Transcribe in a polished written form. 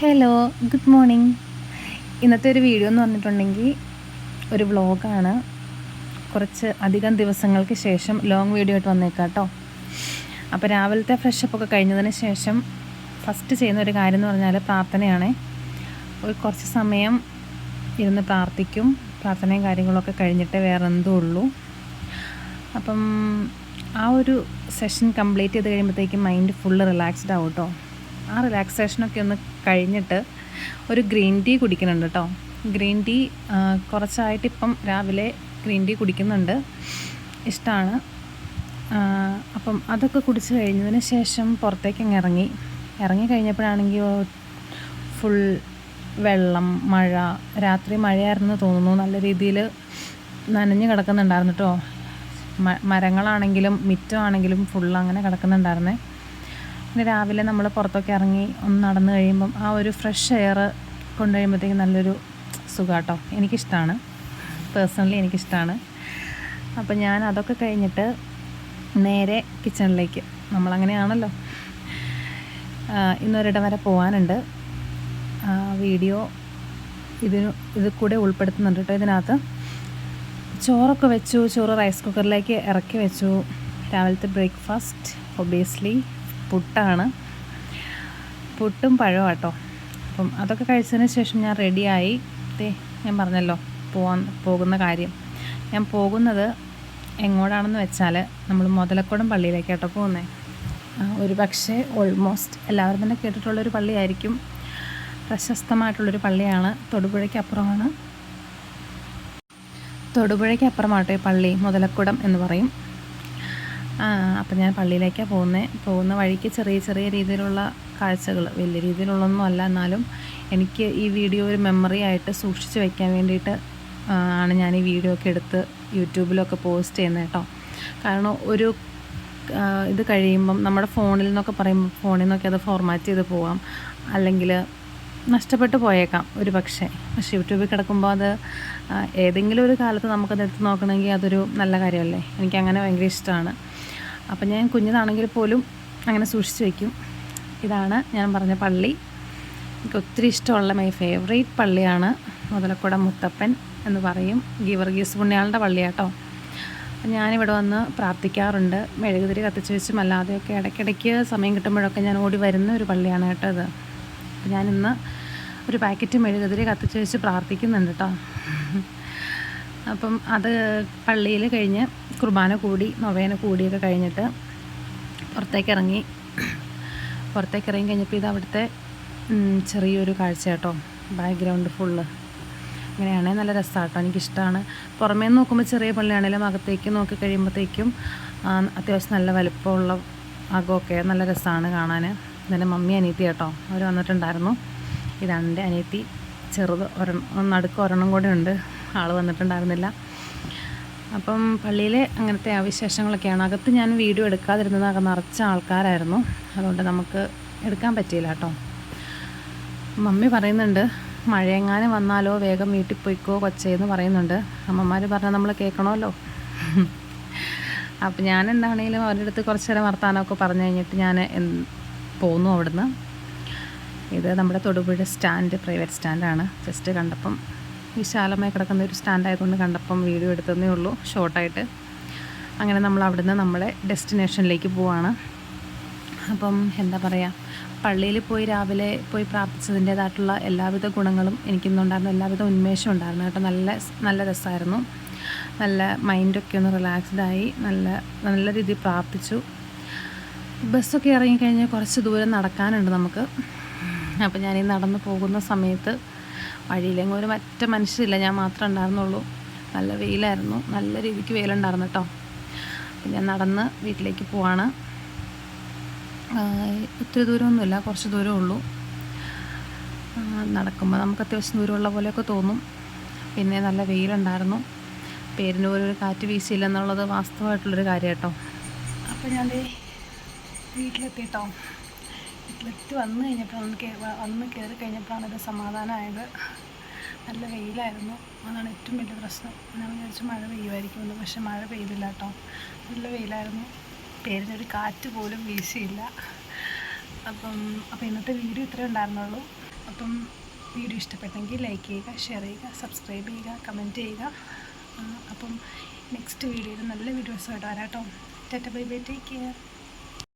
Hello, good morning. ഇന്നത്തെ ഒരു video എന്ന് പറഞ്ഞിട്ടുണ്ടെങ്കിൽ ഒരു വ്ളോഗാണ്. കുറച്ച് അധികം ദിവസങ്ങൾക്ക് ശേഷം ലോങ് വീഡിയോ ആയിട്ട് വന്നേക്കാം കേട്ടോ. അപ്പോൾ രാവിലത്തെ ഫ്രഷപ്പൊക്കെ കഴിഞ്ഞതിന് ശേഷം ഫസ്റ്റ് ചെയ്യുന്ന ഒരു കാര്യം എന്ന് പറഞ്ഞാൽ പ്രാർത്ഥനയാണ്. ഒരു കുറച്ച് സമയം ഇരുന്ന് പ്രാർത്ഥിക്കും. പ്രാർത്ഥനയും കാര്യങ്ങളൊക്കെ കഴിഞ്ഞിട്ട് വേറെ എന്തോ ഉള്ളൂ. അപ്പം ആ ഒരു സെഷൻ കംപ്ലീറ്റ് ചെയ്ത് കഴിയുമ്പോഴത്തേക്കും മൈൻഡ് ഫുള്ള് റിലാക്സ്ഡ് ആവും കേട്ടോ. ആ റിലാക്സേഷനൊക്കെ ഒന്ന് കഴിഞ്ഞിട്ട് ഒരു ഗ്രീൻ ടീ കുടിക്കുന്നുണ്ട് കേട്ടോ. ഗ്രീൻ ടീ കുറച്ചായിട്ട് ഇപ്പം രാവിലെ ഗ്രീൻ ടീ കുടിക്കുന്നുണ്ട്, ഇഷ്ടമാണ്. അപ്പം അതൊക്കെ കുടിച്ച് കഴിഞ്ഞതിന് ശേഷം പുറത്തേക്ക് ഇറങ്ങി കഴിഞ്ഞപ്പോഴാണെങ്കിൽ ഫുൾ വെള്ളം, മഴ. രാത്രി മഴയായിരുന്നു തോന്നുന്നു. നല്ല രീതിയിൽ നനഞ്ഞ് കിടക്കുന്നുണ്ടായിരുന്നു കേട്ടോ. മരങ്ങളാണെങ്കിലും മിറ്റമാണെങ്കിലും ഫുൾ അങ്ങനെ കിടക്കുന്നുണ്ടായിരുന്നേ. പിന്നെ രാവിലെ നമ്മൾ പുറത്തൊക്കെ ഇറങ്ങി ഒന്ന് നടന്നു കഴിയുമ്പം ആ ഒരു ഫ്രഷ് എയർ കൊണ്ടു കഴിയുമ്പോഴത്തേക്കും നല്ലൊരു സുഖം കേട്ടോ. എനിക്കിഷ്ടമാണ്, പേഴ്സണലി എനിക്കിഷ്ടമാണ്. അപ്പം ഞാൻ അതൊക്കെ കഴിഞ്ഞിട്ട് നേരെ കിച്ചണിലേക്ക്, നമ്മളങ്ങനെയാണല്ലോ. ഇന്നൊരിടം വരെ പോകാനുണ്ട്. വീഡിയോ ഇത് കൂടെ ഉൾപ്പെടുത്തുന്നുണ്ട് കേട്ടോ. ഇതിനകത്ത് ചോറൊക്കെ വെച്ചു. ചോറ് റൈസ് കുക്കറിലേക്ക് ഇറക്കി വെച്ചു. രാവിലത്തെ ബ്രേക്ക്ഫാസ്റ്റ് ഒബിയസ്ലി പുട്ടാണ്, പുട്ടും പഴവും കേട്ടോ. അപ്പം അതൊക്കെ കഴിച്ചതിന് ശേഷം ഞാൻ റെഡിയായി. ഞാൻ പറഞ്ഞല്ലോ പോകുന്ന കാര്യം. ഞാൻ പോകുന്നത് എങ്ങോട്ടാണെന്ന് വെച്ചാൽ നമ്മൾ മുതലക്കുടം പള്ളിയിലേക്ക് കേട്ടോ പോകുന്നത്. ഒരു പക്ഷേ ഓൾമോസ്റ്റ് എല്ലാവരും തന്നെ കേട്ടിട്ടുള്ളൊരു പള്ളിയായിരിക്കും. പ്രശസ്തമായിട്ടുള്ളൊരു പള്ളിയാണ്. തൊടുപുഴയ്ക്കപ്പുറമാണ്. തൊടുപുഴയ്ക്കപ്പുറമാട്ടോ ഈ പള്ളി, മുതലക്കുടം എന്ന് പറയും. അപ്പം ഞാൻ പള്ളിയിലേക്കാണ് പോകുന്ന വഴിക്ക് ചെറിയ ചെറിയ രീതിയിലുള്ള കാഴ്ചകൾ, വലിയ രീതിയിലുള്ളതൊന്നും അല്ല, എന്നാലും എനിക്ക് ഈ വീഡിയോ ഒരു മെമ്മറി ആയിട്ട് സൂക്ഷിച്ച് വയ്ക്കാൻ വേണ്ടിയിട്ട് ആണ് ഞാൻ ഈ വീഡിയോ ഒക്കെ എടുത്ത് യൂട്യൂബിലൊക്കെ പോസ്റ്റ് ചെയ്യുന്നത് കേട്ടോ. കാരണം ഒരു ഇത് കഴിയുമ്പം നമ്മുടെ ഫോണിൽ നിന്നൊക്കെ അത് ഫോർമാറ്റ് ചെയ്ത് പോവാം, അല്ലെങ്കിൽ നഷ്ടപ്പെട്ടു പോയേക്കാം ഒരു പക്ഷേ യൂട്യൂബിൽ കിടക്കുമ്പോൾ അത് ഏതെങ്കിലും ഒരു കാലത്ത് നമുക്കത് എടുത്ത് നോക്കണമെങ്കിൽ അതൊരു നല്ല കാര്യമല്ലേ. എനിക്കങ്ങനെ ഭയങ്കര ഇഷ്ടമാണ്. അപ്പം ഞാൻ കുഞ്ഞിതാണെങ്കിൽ പോലും അങ്ങനെ സൂക്ഷിച്ച് വയ്ക്കും. ഇതാണ് ഞാൻ പറഞ്ഞ പള്ളി. എനിക്ക് ഒത്തിരി ഇഷ്ടമുള്ള മൈ ഫേവറേറ്റ് പള്ളിയാണ് മുതലക്കുടം മുത്തപ്പൻ എന്ന് പറയും. ഗീവർഗീസ് പുണ്യാളുടെ പള്ളിയാട്ടോ. ഞാനിവിടെ വന്ന് പ്രാർത്ഥിക്കാറുണ്ട്. മെഴുകുതിരി കത്തിച്ച് വെച്ചും അല്ലാതെയൊക്കെ ഇടയ്ക്കിടയ്ക്ക് സമയം കിട്ടുമ്പോഴൊക്കെ ഞാൻ ഓടി വരുന്ന ഒരു പള്ളിയാണ് കേട്ടോ ഇത്. അപ്പം ഞാനിന്ന് ഒരു പാക്കറ്റ് മെഴുകുതിരി കത്തിച്ച് വെച്ച് പ്രാർത്ഥിക്കുന്നുണ്ട് കേട്ടോ. അപ്പം അത് പള്ളിയിൽ കഴിഞ്ഞ് കുർബാന കൂടി നൊവേന കൂടിയൊക്കെ കഴിഞ്ഞിട്ട് പുറത്തേക്ക് ഇറങ്ങി കഴിഞ്ഞപ്പോൾ ഇത് അവിടുത്തെ ചെറിയൊരു കാഴ്ച കേട്ടോ. ബാക്ക്ഗ്രൗണ്ട് ഫുള്ള് അങ്ങനെയാണെങ്കിൽ നല്ല രസമാണ് കേട്ടോ. എനിക്കിഷ്ടമാണ്. പുറമേ നിന്ന് നോക്കുമ്പോൾ ചെറിയ പള്ളിയാണെങ്കിലും അകത്തേക്ക് നോക്കി കഴിയുമ്പോഴത്തേക്കും അത്യാവശ്യം നല്ല വലുപ്പമുള്ള അകമൊക്കെ നല്ല രസമാണ് കാണാൻ. ഇതെൻ്റെ മമ്മി അനിയത്തി കേട്ടോ, അവർ വന്നിട്ടുണ്ടായിരുന്നു. ഇതാണ് എൻ്റെ അനിയത്തി, ചെറുത് നടുക്ക് ഒരെണ്ണം കൂടെ ഉണ്ട്, ആൾ വന്നിട്ടുണ്ടായിരുന്നില്ല. അപ്പം പള്ളിയിലെ അങ്ങനത്തെ വിശേഷങ്ങളൊക്കെയാണ്. അകത്ത് ഞാൻ വീഡിയോ എടുക്കാതിരുന്നത്, അകം നിറച്ച ആൾക്കാരായിരുന്നു, അതുകൊണ്ട് നമുക്ക് എടുക്കാൻ പറ്റിയില്ല കേട്ടോ. മമ്മി പറയുന്നുണ്ട് മഴയെങ്ങാനും വന്നാലോ വേഗം വീട്ടിൽ പോയിക്കോ കൊച്ചേന്ന് പറയുന്നുണ്ട്. അമ്മമാർ പറഞ്ഞാൽ നമ്മൾ കേൾക്കണമല്ലോ. അപ്പം ഞാൻ എന്താണെങ്കിലും അവരുടെ അടുത്ത് കുറച്ച് നേരം വർത്താനമൊക്കെ പറഞ്ഞു കഴിഞ്ഞിട്ട് ഞാൻ പോന്നു അവിടുന്ന്. ഇത് നമ്മുടെ തൊടുപുഴ സ്റ്റാൻഡ്, പ്രൈവറ്റ് സ്റ്റാൻഡാണ്. ജസ്റ്റ് കണ്ടപ്പം വിശാലമായി കിടക്കുന്ന ഒരു സ്റ്റാൻഡായതുകൊണ്ട് കണ്ടപ്പം വീഡിയോ എടുത്തതേ ഉള്ളൂ ഷോർട്ടായിട്ട്. അങ്ങനെ നമ്മൾ അവിടുന്ന് നമ്മുടെ ഡെസ്റ്റിനേഷനിലേക്ക് പോവാണ്. അപ്പം എന്താ പറയുക, പള്ളിയിൽ രാവിലെ പോയി പ്രാർത്ഥിച്ചതിൻ്റേതായിട്ടുള്ള എല്ലാവിധ ഗുണങ്ങളും എനിക്കിന്നുണ്ടായിരുന്നു, എല്ലാവിധ ഉന്മേഷവും ഉണ്ടായിരുന്നു കേട്ടോ. നല്ല രസമായിരുന്നു. നല്ല മൈൻഡൊക്കെ ഒന്ന് റിലാക്സ്ഡായി നല്ല രീതിയിൽ പ്രാർത്ഥിച്ചു. ബസ്സൊക്കെ ഇറങ്ങിക്കഴിഞ്ഞാൽ കുറച്ച് ദൂരം നടക്കാനുണ്ട് നമുക്ക്. അപ്പം ഞാനീ നടന്നു പോകുന്ന സമയത്ത് വഴിയിലെങ്ങും ഒരു മറ്റു മനുഷ്യരില്ല, ഞാൻ മാത്രമേ ഉണ്ടായിരുന്നുള്ളൂ. നല്ല വെയിലായിരുന്നു, നല്ല രീതിക്ക് വെയിലുണ്ടായിരുന്നു കേട്ടോ. അപ്പം ഞാൻ നടന്ന് വീട്ടിലേക്ക് പോവാണ്. ഒത്തിരി ദൂരമൊന്നുമില്ല, കുറച്ച് ദൂരമേ ഉള്ളൂ. നടക്കുമ്പോൾ നമുക്ക് അത്യാവശ്യം ദൂരമുള്ള പോലെയൊക്കെ തോന്നും. പിന്നെ നല്ല വെയിലുണ്ടായിരുന്നു, പേരിന് പോലും ഒരു കാറ്റ് വീശിയില്ല എന്നുള്ളത് വാസ്തവമായിട്ടുള്ളൊരു കാര്യം കേട്ടോ. അപ്പോൾ ഞാൻ വീട്ടിലെത്തി കേട്ടോ. വീട്ടിലെത്തി വന്നു കയറി കഴിഞ്ഞപ്പോഴാണ് ഇത് സമാധാനമായത്. നല്ല വെയിലായിരുന്നു, അതാണ് ഏറ്റവും വലിയ പ്രശ്നം. ഞാൻ വിചാരിച്ചു മഴ പെയ്യുമായിരിക്കുമെന്ന്, പക്ഷെ മഴ പെയ്തില്ല കേട്ടോ. നല്ല വെയിലായിരുന്നു. പേരിനൊരു കാറ്റ് പോലും വീശിയില്ല. അപ്പം ഇന്നത്തെ വീഡിയോ ഇത്രേ ഉണ്ടായിരുന്നുള്ളൂ. അപ്പം വീഡിയോ ഇഷ്ടപ്പെട്ടെങ്കിൽ ലൈക്ക് ചെയ്യുക, ഷെയർ ചെയ്യുക, സബ്സ്ക്രൈബ് ചെയ്യുക, കമൻറ്റ് ചെയ്യുക. അപ്പം നെക്സ്റ്റ് വീഡിയോയിൽ നല്ല വീഡിയോസുമായിട്ട് വരാം കേട്ടോ. Tata bye bye, take care.